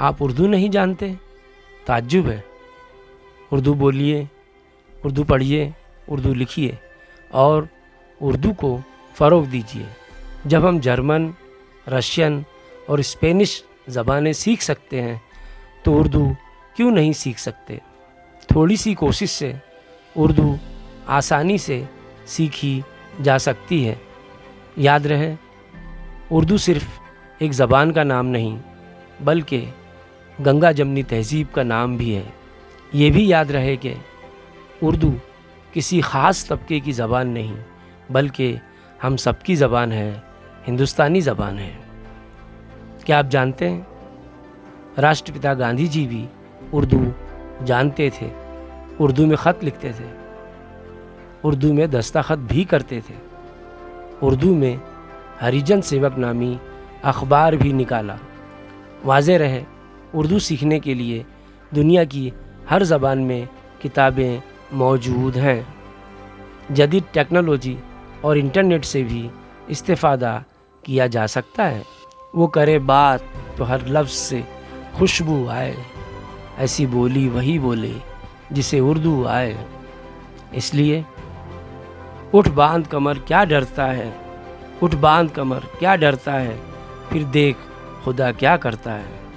آپ اردو نہیں جانتے؟ تعجب ہے۔ اردو بولیے، اردو پڑھیے، اردو لکھیے اور اردو کو فروغ دیجیے۔ جب ہم جرمن، رشین اور اسپینش زبانیں سیکھ سکتے ہیں تو اردو کیوں نہیں سیکھ سکتے؟ تھوڑی سی کوشش سے اردو آسانی سے سیکھی جا سکتی ہے۔ یاد رہے، اردو صرف ایک زبان کا نام نہیں بلکہ گنگا جمنی تہذیب کا نام بھی ہے۔ یہ بھی یاد رہے کہ اردو کسی خاص طبقے کی زبان نہیں بلکہ ہم سب کی زبان ہے، ہندوستانی زبان ہے۔ کیا آپ جانتے ہیں راشٹر پتا گاندھی جی بھی اردو جانتے تھے، اردو میں خط لکھتے تھے، اردو میں دستخط بھی کرتے تھے، اردو میں ہریجن سیوک نامی اخبار بھی نکالا۔ واضح رہے، اردو سیکھنے کے لیے دنیا کی ہر زبان میں کتابیں موجود ہیں۔ جدید ٹیکنالوجی اور انٹرنیٹ سے بھی استفادہ کیا جا سکتا ہے۔ وہ کرے بات تو ہر لفظ سے خوشبو آئے، ایسی بولی وہی بولے جسے اردو آئے۔ اس لیے اٹھ باندھ کمر کیا ڈرتا ہے، اٹھ باندھ کمر کیا ڈرتا ہے، پھر دیکھ خدا کیا کرتا ہے۔